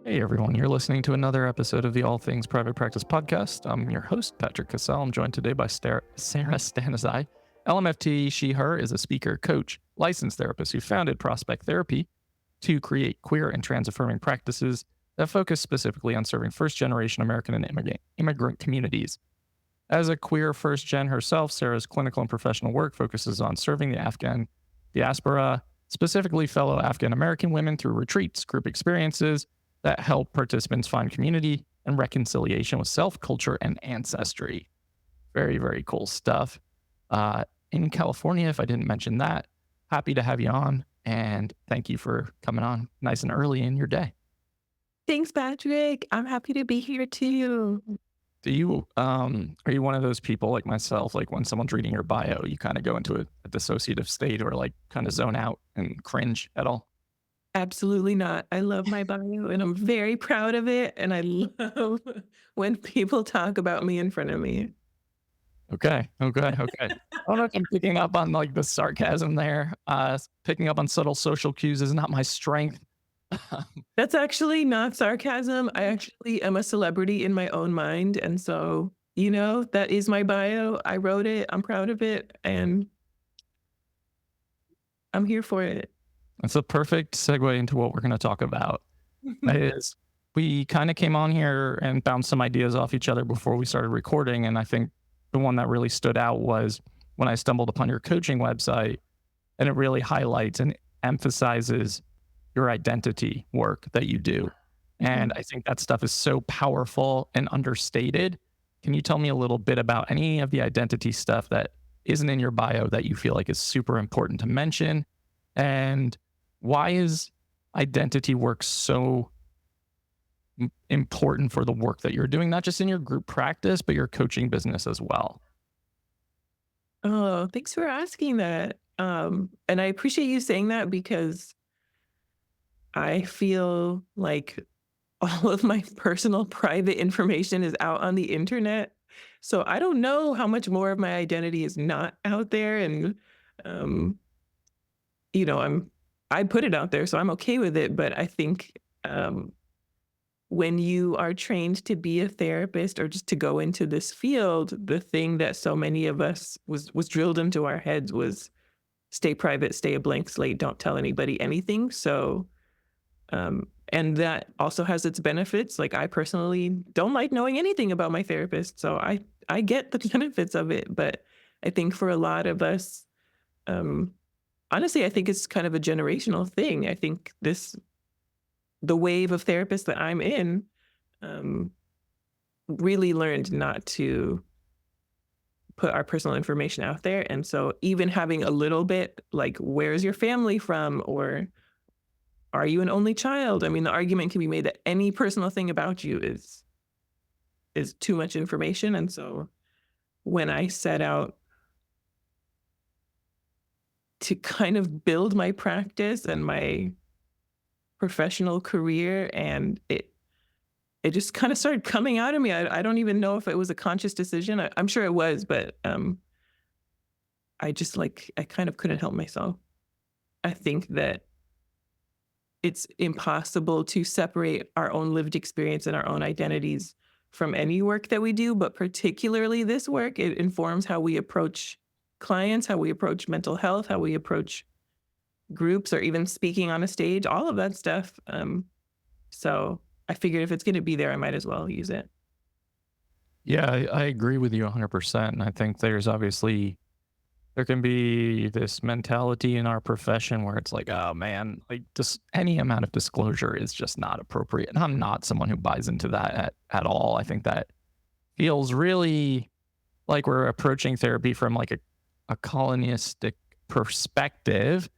Hey everyone, you're listening to another episode of the All Things Private Practice podcast. I'm your host, Patrick Cassell. I'm joined today by Sara Stanizai. LMFT, she/her, is a speaker, coach, licensed therapist who founded Prospect Therapy to create queer and trans affirming practices that focus specifically on serving first generation American and immigrant communities. As a queer first gen herself, Sara's clinical and professional work focuses on serving the Afghan diaspora, specifically fellow Afghan American women, through retreats, group experiences that help participants find community and reconciliation with self, culture, and ancestry. Very, very cool stuff. In California, if I didn't mention that, happy to have you on. And thank you for coming on nice and early in your day. Thanks, Patrick. I'm happy to be here too. Do you, are you one of those people like myself, like when someone's reading your bio, you kind of go into a dissociative state or like kind of zone out and cringe at all? Absolutely not. I love my bio and I'm very proud of it. And I love when people talk about me in front of me. Okay. I don't know if I'm picking up on like the sarcasm there. Picking up on subtle social cues is not my strength. That's actually not sarcasm. I actually am a celebrity in my own mind. And so, that is my bio. I wrote it. I'm proud of it. And I'm here for it. That's a perfect segue into what we're going to talk about. That is, we kind of came on here and bounced some ideas off each other before we started recording. And I think the one that really stood out was when I stumbled upon your coaching website, and it really highlights and emphasizes your identity work that you do. And I think that stuff is so powerful and understated. Can you tell me a little bit about any of the identity stuff that isn't in your bio that you feel like is super important to mention? And why is identity work so important for the work that you're doing, not just in your group practice, but your coaching business as well? Oh, thanks for asking that. And I appreciate you saying that because I feel like all of my personal private information is out on the internet. So I don't know how much more of my identity is not out there. And, um, I put it out there, so I'm okay with it. But I think when you are trained to be a therapist or just to go into this field, the thing that so many of us was drilled into our heads was stay private, stay a blank slate, don't tell anybody anything. So and that also has its benefits. Like I personally don't like knowing anything about my therapist. So I get the benefits of it. But I think for a lot of us, um, honestly, I think it's kind of a generational thing. I think the wave of therapists that I'm in, um, really learned not to put our personal information out there. And so even having a little bit like, where's your family from? Or are you an only child? I mean, the argument can be made that any personal thing about you is too much information. And so when I set out to kind of build my practice and my professional career, and it just kind of started coming out of me. I don't even know if it was a conscious decision. I'm sure it was, but I kind of couldn't help myself. I think that it's impossible to separate our own lived experience and our own identities from any work that we do, but particularly this work, it informs how we approach clients, how we approach mental health, how we approach groups, or even speaking on a stage, all of that stuff. So I figured if it's going to be there, I might as well use it. Yeah, I agree with you 100%. And I think there can be this mentality in our profession where it's like, oh man, like just any amount of disclosure is just not appropriate. And I'm not someone who buys into that at all. I think that feels really like we're approaching therapy from like a colonistic perspective.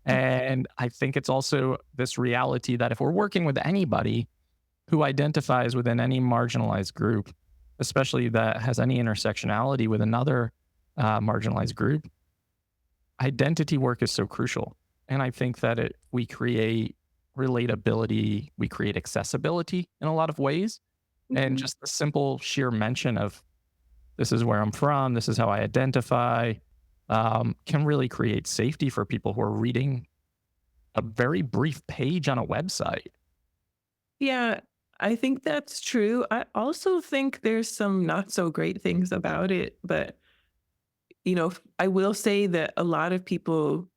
And I think it's also this reality that if we're working with anybody who identifies within any marginalized group, especially that has any intersectionality with another marginalized group, identity work is so crucial. And I think that we create relatability, we create accessibility in a lot of ways. And Mhm. just the simple sheer mention of this is where I'm from, this is how I identify, can really create safety for people who are reading a very brief page on a website. Yeah, I think that's true. I also think there's some not so great things about it, but I will say that a lot of people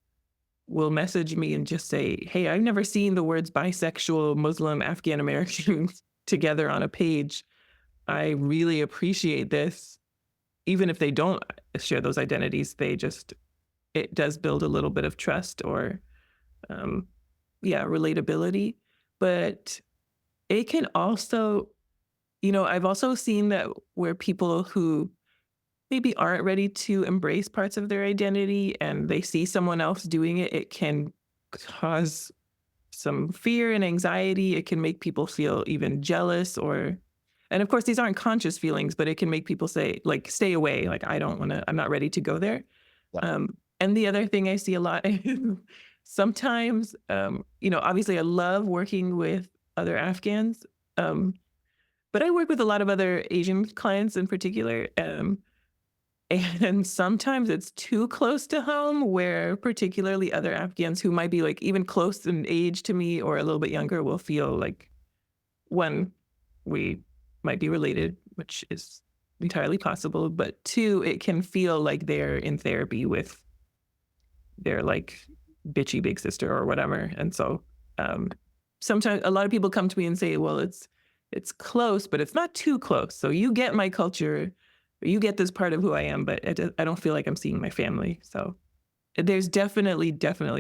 will message me and just say, "Hey, I've never seen the words bisexual, Muslim, Afghan Americans together on a page. I really appreciate this." Even if they don't share those identities, it does build a little bit of trust or, um, yeah, relatability. But it can also, I've also seen that where people who maybe aren't ready to embrace parts of their identity and they see someone else doing it, it can cause some fear and anxiety. It can make people feel even jealous and of course, these aren't conscious feelings, but it can make people say, like, stay away. Like, I'm not ready to go there. Yeah. And the other thing I see a lot is sometimes, obviously I love working with other Afghans, um, but I work with a lot of other Asian clients in particular. And sometimes it's too close to home where particularly other Afghans who might be like even close in age to me or a little bit younger will feel like one, we might be related, which is entirely possible, but two, it can feel like they're in therapy with their like bitchy big sister or whatever. And so um sometimes a lot of people come to me and say, well, it's close, but it's not too close. So you get my culture, or you get this part of who I am, but I don't feel like I'm seeing my family. So there's definitely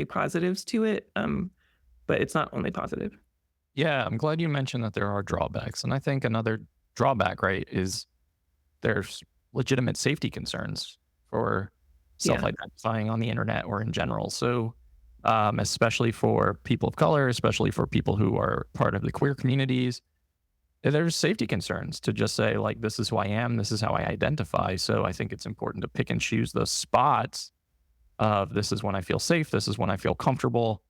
positives to it, but it's not only positive. Yeah, I'm glad you mentioned that there are drawbacks. And I think another drawback, right, is there's legitimate safety concerns for Yeah. self-identifying on the internet or in general. So, especially for people of color, especially for people who are part of the queer communities, there's safety concerns to just say, like, this is who I am, this is how I identify. So I think it's important to pick and choose those spots of this is when I feel safe, this is when I feel comfortable.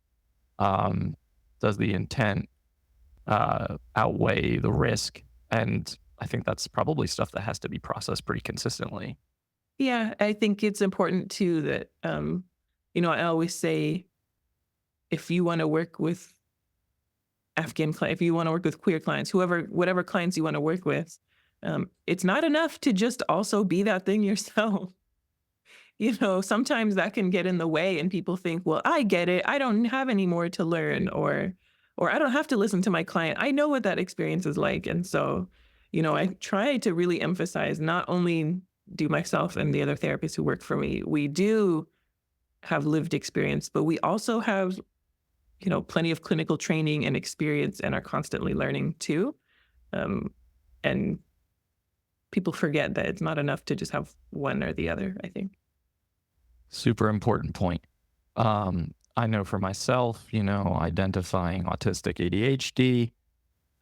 Um, does the intent outweigh the risk? And I think that's probably stuff that has to be processed pretty consistently. Yeah, I think it's important too that I always say if you want to work with if you want to work with queer clients, whatever clients you want to work with, it's not enough to just also be that thing yourself. Sometimes that can get in the way and people think, well, I get it. I don't have any more to learn or I don't have to listen to my client. I know what that experience is like. And so, I try to really emphasize not only do myself and the other therapists who work for me, we do have lived experience, but we also have, plenty of clinical training and experience and are constantly learning too. Um, and people forget that it's not enough to just have one or the other, I think. Super important point. I know for myself, identifying autistic ADHD,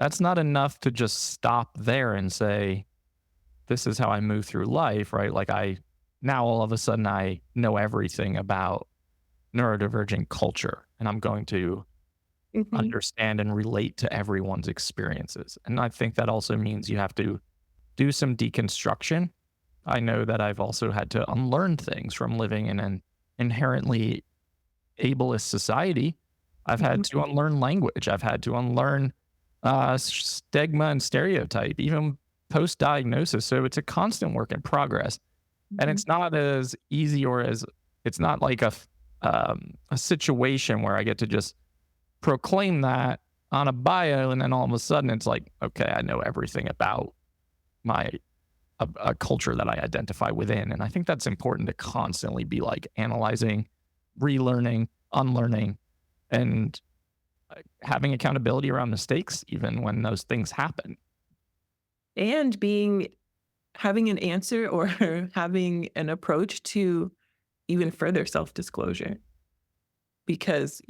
that's not enough to just stop there and say, this is how I move through life, right? Like now all of a sudden I know everything about neurodivergent culture and I'm going to Mhm. understand and relate to everyone's experiences. And I think that also means you have to do some deconstruction. I know that I've also had to unlearn things from living in an inherently ableist society. I've had Mhm. to unlearn language. I've had to unlearn stigma and stereotype, even post diagnosis. So it's a constant work in progress. And Mhm. it's not as easy it's not like a situation where I get to just proclaim that on a bio and then all of a sudden it's like, okay, I know everything about my a culture that I identify within. And I think that's important to constantly be like analyzing, relearning, unlearning, and having accountability around mistakes, even when those things happen. And having an answer or having an approach to even further self-disclosure because,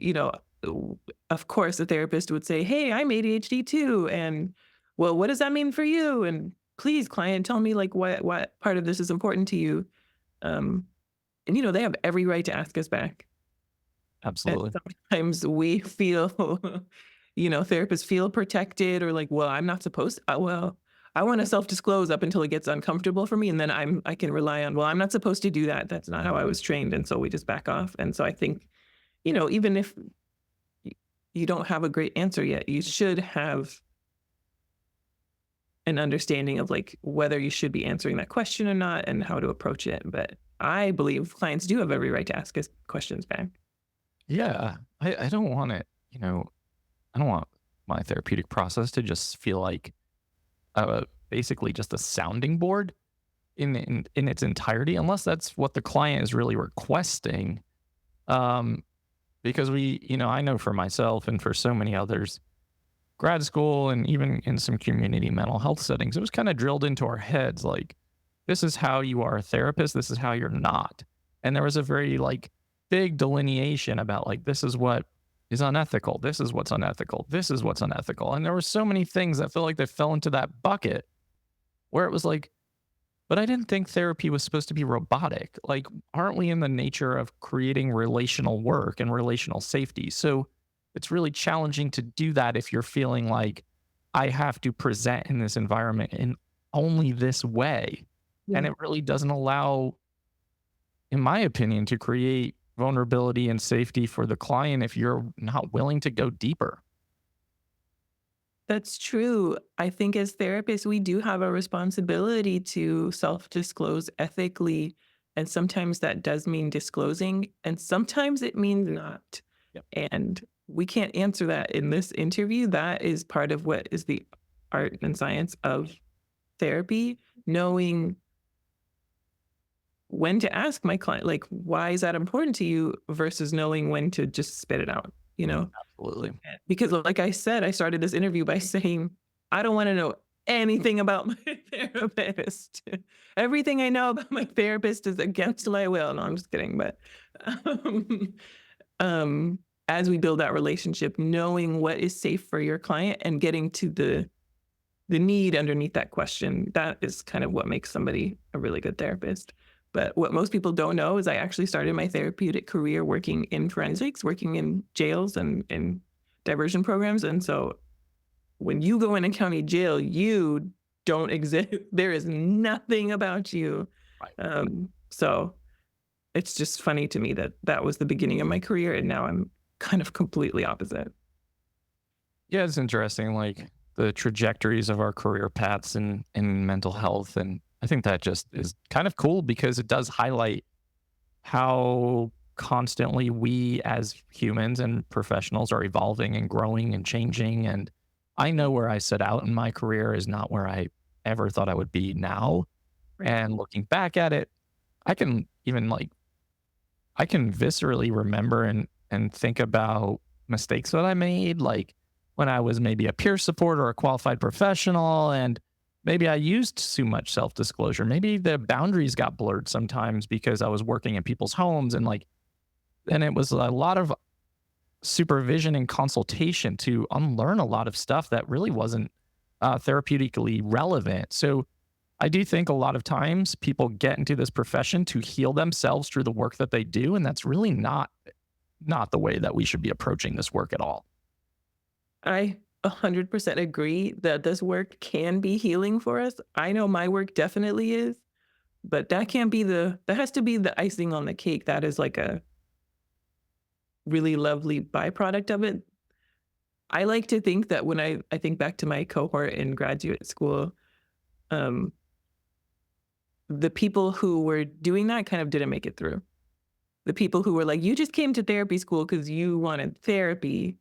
of course, a therapist would say, "Hey, I'm ADHD too," and, "Well, what does that mean for you?" And, "Please, client, tell me, like, what part of this is important to you?" Um, and, they have every right to ask us back. And Absolutely. sometimes we feel, therapists feel protected or like, well, I'm not supposed well, I want to self-disclose up until it gets uncomfortable for me. And then I can rely on, well, I'm not supposed to do that. That's not how I was trained. And so we just back off. And so I think, even if y- you don't have a great answer yet, you should have an understanding of like whether you should be answering that question or not and how to approach it. But I believe clients do have every right to ask us questions back. Yeah. I don't want it, I don't want my therapeutic process to just feel like basically just a sounding board in its entirety, unless that's what the client is really requesting. Um, because I know for myself and for so many others, grad school and even in some community mental health settings, it was kind of drilled into our heads like, this is how you are a therapist, this is how you're not. And there was a very like big delineation about like, this is what is unethical, this is what's unethical, this is what's unethical. And there were so many things that feel like they fell into that bucket where it was like, but I didn't think therapy was supposed to be robotic. Like, aren't we in the nature of creating relational work and relational safety? So it's really challenging to do that if you're feeling like I have to present in this environment in only this way. And Yeah. it really doesn't allow, in my opinion, to create vulnerability and safety for the client if you're not willing to go deeper. That's true. I think as therapists, we do have a responsibility to self disclose ethically. And sometimes that does mean disclosing, and sometimes it means not. Yep. And we can't answer that in this interview. That is part of what is the art and science of therapy, knowing when to ask my client, like, why is that important to you versus knowing when to just spit it out, you know? Absolutely. Because like I said, I started this interview by saying, I don't want to know anything about my therapist. Everything I know about my therapist is against my will. No, I'm just kidding. But um, um, as we build that relationship, knowing what is safe for your client and getting to the need underneath that question, that is kind of what makes somebody a really good therapist. But what most people don't know is I actually started my therapeutic career working in forensics, working in jails and in diversion programs. And so when you go in a county jail, you don't exist. There is nothing about you. Right. So it's just funny to me that that was the beginning of my career. And now I'm kind of completely opposite. Yeah, it's interesting, like the trajectories of our career paths in mental health. And I think that just is kind of cool because it does highlight how constantly we as humans and professionals are evolving and growing and changing. And I know where I set out in my career is not where I ever thought I would be now. Right. And looking back at it, I can even like I can viscerally remember and think about mistakes that I made, like when I was maybe a peer support or a qualified professional, and maybe I used too much self disclosure. Maybe the boundaries got blurred sometimes because I was working in people's homes and it was a lot of supervision and consultation to unlearn a lot of stuff that really wasn't therapeutically relevant. So I do think a lot of times people get into this profession to heal themselves through the work that they do, and that's really not the way that we should be approaching this work at all. I 100% agree that this work can be healing for us. I know my work definitely is, but that has to be the icing on the cake. That is like a really lovely byproduct of it. I like to think that when I think back to my cohort in graduate school, um, the people who were doing that kind of didn't make it through. The people who were like, you just came to therapy school because you wanted therapy,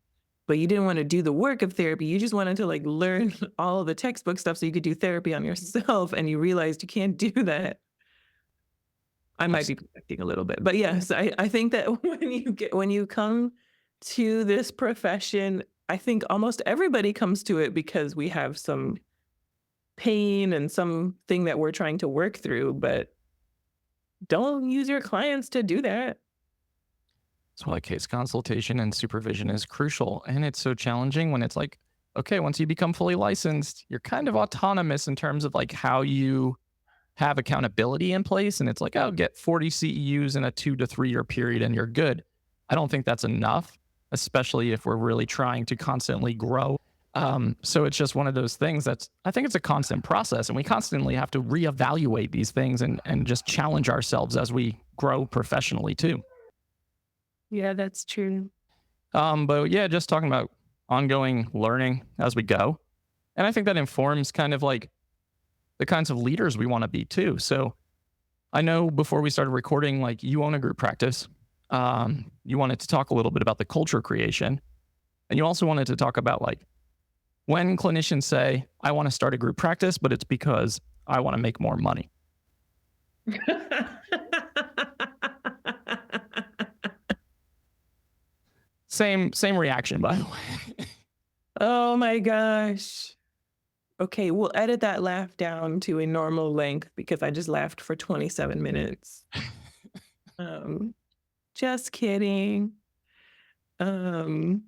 but you didn't want to do the work of therapy. You just wanted to like learn all of the textbook stuff so you could do therapy on yourself. And you realized you can't do that. I might Abs- be projecting a little bit, but yes, I think that when you come to this profession, I think almost everybody comes to it because we have some pain and something that we're trying to work through, but don't use your clients to do that. So like case consultation and supervision is crucial. And it's so challenging when it's like, okay, once you become fully licensed, you're kind of autonomous in terms of like how you have accountability in place. And it's like, oh, get 40 CEUs in a 2 to 3 year period and you're good. I don't think that's enough, especially if we're really trying to constantly grow. So it's just one of those things I think it's a constant process and we constantly have to reevaluate these things and just challenge ourselves as we grow professionally too. Yeah, that's true. But just talking about ongoing learning as we go. And I think that informs kind of like the kinds of leaders we want to be too. So I know before we started recording, like you own a group practice. You wanted to talk a little bit about the culture creation. And you also wanted to talk about like when clinicians say, I want to start a group practice, but it's because I want to make more money. Same reaction, by the way. Oh my gosh. Okay, we'll edit that laugh down to a normal length because I just laughed for 27 minutes. Um, just kidding. Um,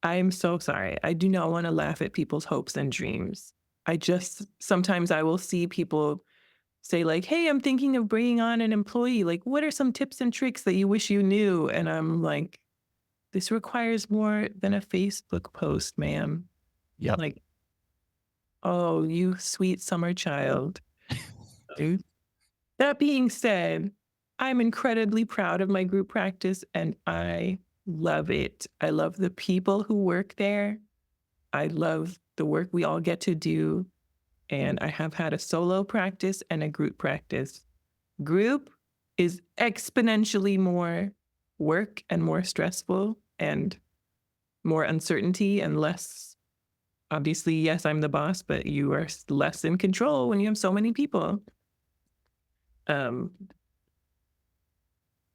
I'm so sorry. I do not want to laugh at people's hopes and dreams. I just sometimes I will see people say like, "Hey, I'm thinking of bringing on an employee. Like, what are some tips and tricks that you wish you knew?" And I'm like, "This requires more than a Facebook post, ma'am." Yep. Like, "Oh, you sweet summer child." Dude. That being said, I'm incredibly proud of my group practice and I love it. I love the people who work there. I love the work we all get to do. And I have had a solo practice and a group practice. Group is exponentially more work and more stressful and more uncertainty and less. Obviously, yes, I'm the boss, but you are less in control when you have so many people. Um,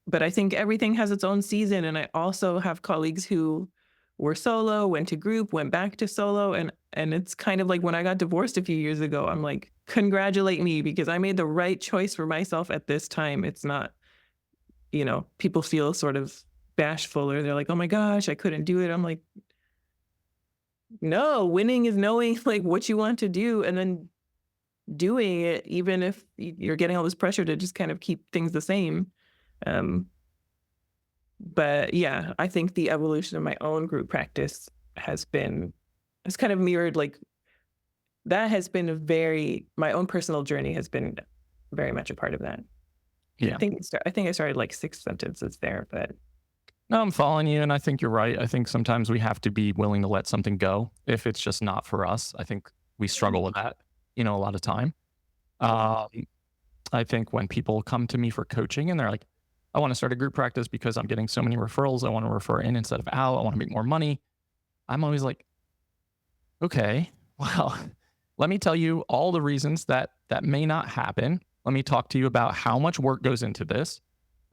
but I think everything has its own season. And I also have colleagues who were solo, went to group, went back to solo. And it's kind of like when I got divorced a few years ago, I'm like, congratulate me because I made the right choice for myself at this time. It's not, people feel sort of bashful or they're like, oh my gosh, I couldn't do it. I'm like, no, winning is knowing like what you want to do and then doing it, even if you're getting all this pressure to just kind of keep things the same. Um, but yeah, I think the evolution of my own group practice has kind of mirrored like that has been my own personal journey has been very much a part of that. Yeah. I think I started like 6 sentences there, but No, I'm following you. And I think you're right. I think sometimes we have to be willing to let something go if it's just not for us. I think we struggle with that, a lot of time. Um, I think when people come to me for coaching and they're like, I want to start a group practice because I'm getting so many referrals. I want to refer in instead of out. I want to make more money. I'm always like, okay, well, let me tell you all the reasons that may not happen. Let me talk to you about how much work goes into this.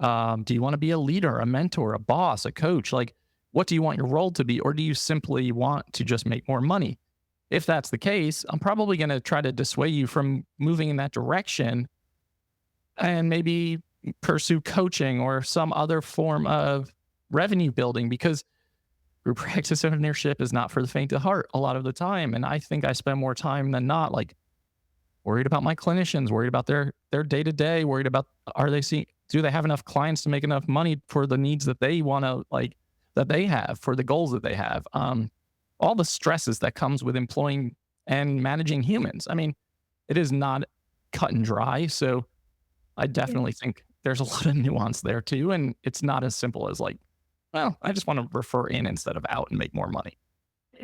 Do you want to be a leader, a mentor, a boss, a coach? Like, what do you want your role to be? Or do you simply want to just make more money? If that's the case, I'm probably going to try to dissuade you from moving in that direction and maybe pursue coaching or some other form of revenue building because group practice ownership is not for the faint of heart a lot of the time. And I think I spend more time than not like worried about my clinicians, worried about their day to day, worried about do they have enough clients to make enough money for the needs that they want to that they have for the goals that they have. All the stresses that comes with employing and managing humans. I mean, it is not cut and dry. So I definitely think there's a lot of nuance there too. And it's not as simple as like, well, I just want to refer in instead of out and make more money.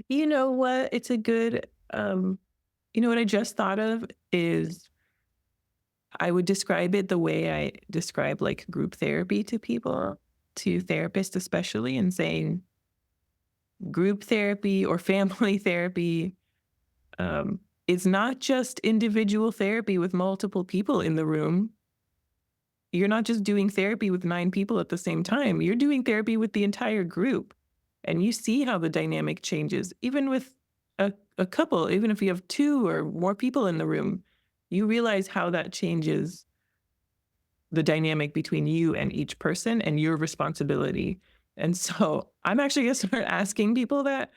you know what? It's a good, what I just thought of is I would describe it the way I describe like group therapy to people, to therapists especially, and saying group therapy or family therapy is not just individual therapy with multiple people in the room. You're not just doing therapy with 9 people at the same time. You're doing therapy with the entire group. And you see how the dynamic changes, even with a couple, even if you have 2 or more people in the room, you realize how that changes the dynamic between you and each person and your responsibility. And so I'm actually going to start asking people that,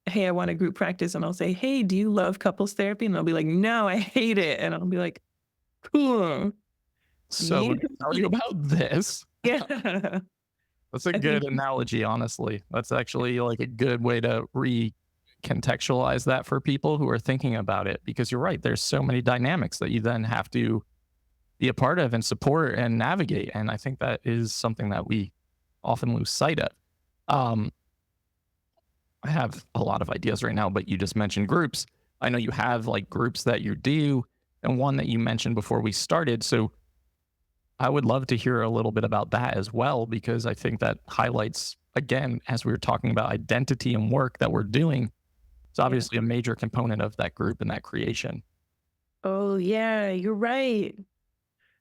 hey, I want a group practice. And I'll say, hey, do you love couples therapy? And they'll be like, no, I hate it. And I'll be like, cool. So let me tell you about this. Yeah. That's a I good think analogy, honestly. That's actually like a good way to recontextualize that for people who are thinking about it, because you're right. There's so many dynamics that you then have to be a part of and support and navigate. And I think that is something that we often lose sight of. I have a lot of ideas right now, but you just mentioned groups. I know you have like groups that you do, and one that you mentioned before we started. So I would love to hear a little bit about that as well, because I think that highlights, again, as we were talking about identity and work that we're doing, it's Yeah. obviously a major component of that group and that creation. Oh, yeah, you're right.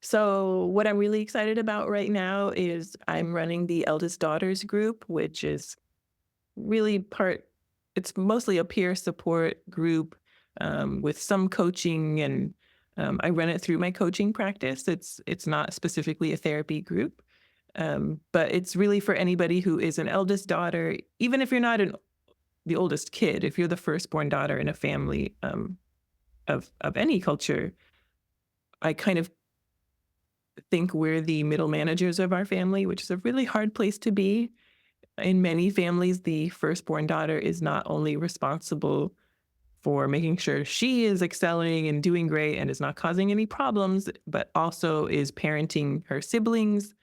So, what I'm really excited about right now is I'm running the eldest daughters group, which is really it's mostly a peer support group with some coaching, and I run it through my coaching practice. It's not specifically a therapy group, but it's really for anybody who is an eldest daughter, even if you're not the oldest kid, if you're the firstborn daughter in a family of any culture. I kind of think we're the middle managers of our family, which is a really hard place to be. In many families, the firstborn daughter is not only responsible for making sure she is excelling and doing great and is not causing any problems, but also is parenting her siblings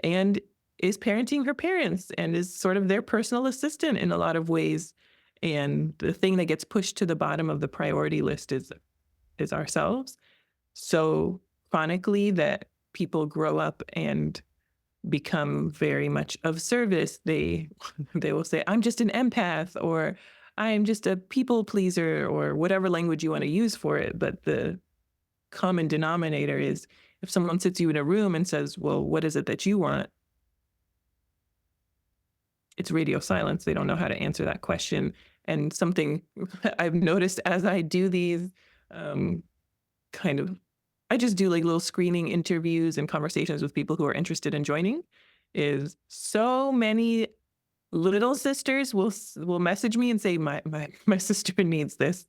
and is parenting her parents and is sort of their personal assistant in a lot of ways. And the thing that gets pushed to the bottom of the priority list is ourselves. So chronically that people grow up and become very much of service. They will say, "I'm just an empath," or "I'm just a people pleaser," or whatever language you want to use for it. But the common denominator is if someone sits you in a room and says, "Well, what is it that you want?" It's radio silence. They don't know how to answer that question. And something I've noticed as I do these um, kind of I just do like little screening interviews and conversations with people who are interested in joining is so many little sisters will message me and say my sister needs this.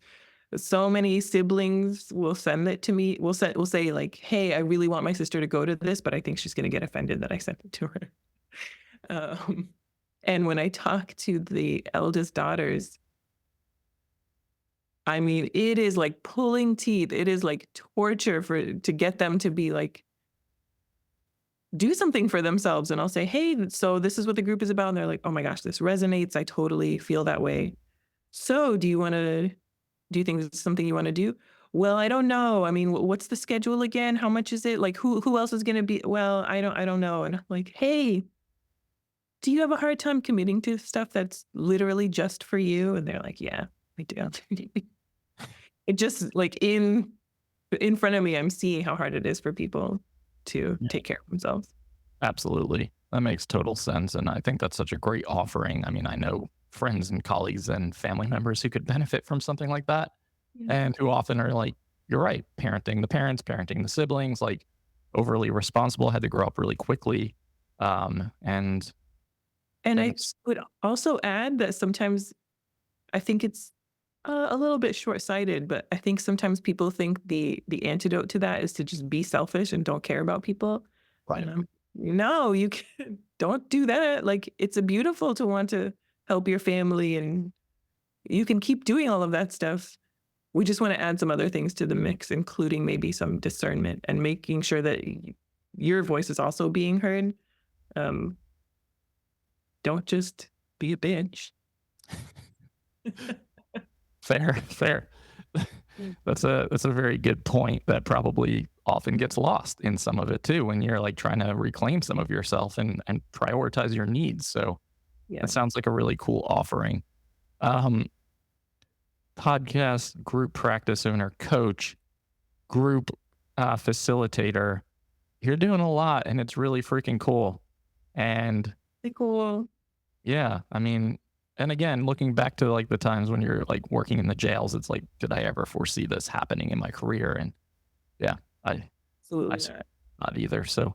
So many siblings will send it to me. Will say like, "Hey, I really want my sister to go to this, but I think she's going to get offended that I sent it to her." Um, and when I talk to the eldest daughters, I mean, it is like pulling teeth. It is like torture to get them to be like, do something for themselves. And I'll say, "Hey, so this is what the group is about." And they're like, "Oh my gosh, this resonates. I totally feel that way. So do you think this is something you want to do?" "Well, I don't know. I mean, what's the schedule again? How much is it? Like who else is going to be?" "Well, I don't know." And I'm like, "Hey, do you have a hard time committing to stuff that's literally just for you?" And they're like, "Yeah, I do." It just like in front of me, I'm seeing how hard it is for people to Yeah, take care of themselves. absolutely. That makes total sense. And I think that's such a great offering. I mean, I know friends and colleagues and family members who could benefit from something like that, Yeah. and who often are like, you're right, parenting the parents, parenting the siblings, like overly responsible, had to grow up really quickly. And And then I would also add that sometimes I think it's a little bit short-sighted, but I think sometimes people think the antidote to that is to just be selfish and don't care about people. right. And no, you can don't do that. Like it's a beautiful to want to help your family and you can keep doing all of that stuff. We just want to add some other things to the mix, including maybe some discernment and making sure that your voice is also being heard. Um, don't just be a bitch. Fair, fair. That's a very good point that probably often gets lost in some of it too when you're like trying to reclaim some of yourself and prioritize your needs. So Yeah. that sounds like a really cool offering. Um, Podcast, group practice owner, coach, group facilitator. You're doing a lot, and it's really freaking cool. And Pretty cool. yeah, I mean, and again, looking back to like the times when you're like working in the jails, it's like, did I ever foresee this happening in my career? And yeah, I Absolutely certainly not. not either. So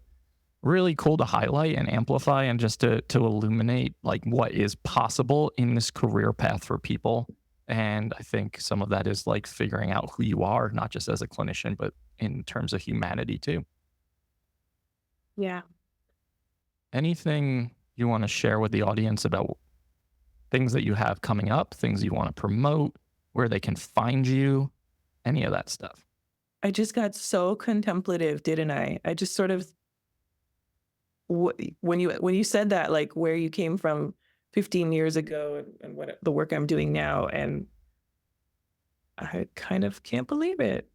really cool to highlight and amplify and just to illuminate like what is possible in this career path for people. And I think some of that is like figuring out who you are, not just as a clinician, but in terms of humanity too. Yeah. Anything you want to share with the audience about things that you have coming up, things you want to promote, where they can find you, any of that stuff? I just got so contemplative, didn't I? I just sort of when you said that, like where you came from 15 years ago and what the work I'm doing now, and I kind of can't believe it.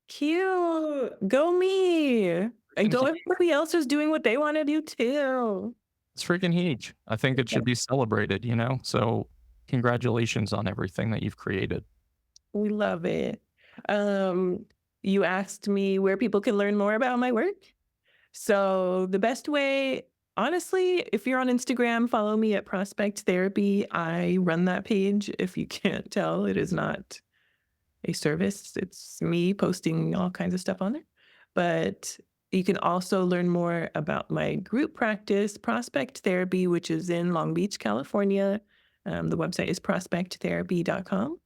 Cute. Go me. And Freaking go huge. everybody else is doing what they want to do too. It's freaking huge. I think it Yeah, should be celebrated, you know? So congratulations on everything that you've created. we love it. Um, you asked me where people can learn more about my work. So the best way, honestly, if you're on Instagram, follow me at Prospect Therapy. I run that page. If you can't tell, it is not a service. It's me posting all kinds of stuff on there. But you can also learn more about my group practice, Prospect Therapy, which is in Long Beach, California. The website is prospecttherapy.com.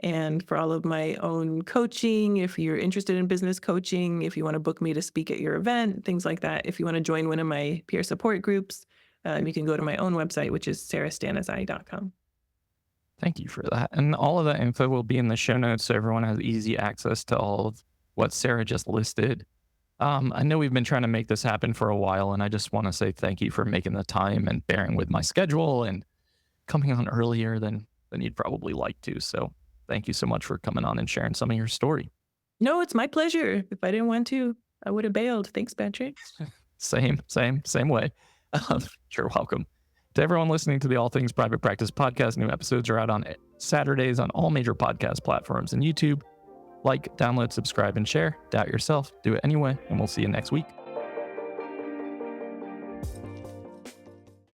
And for all of my own coaching, if you're interested in business coaching, if you want to book me to speak at your event, things like that, if you want to join one of my peer support groups, you can go to my own website, which is sarastanizai.com. Thank you for that. And all of that info will be in the show notes so everyone has easy access to all of what Sarah just listed. I know we've been trying to make this happen for a while, and I just want to say thank you for making the time and bearing with my schedule and coming on earlier than you'd probably like to. So thank you so much for coming on and sharing some of your story. No, it's my pleasure. If I didn't want to, I would have bailed. Thanks, Patrick. Same way. You're welcome. To everyone listening to the All Things Private Practice podcast, new episodes are out on Saturdays on all major podcast platforms and YouTube. Like, download, subscribe, and share. Doubt yourself. Do it anyway, and we'll see you next week.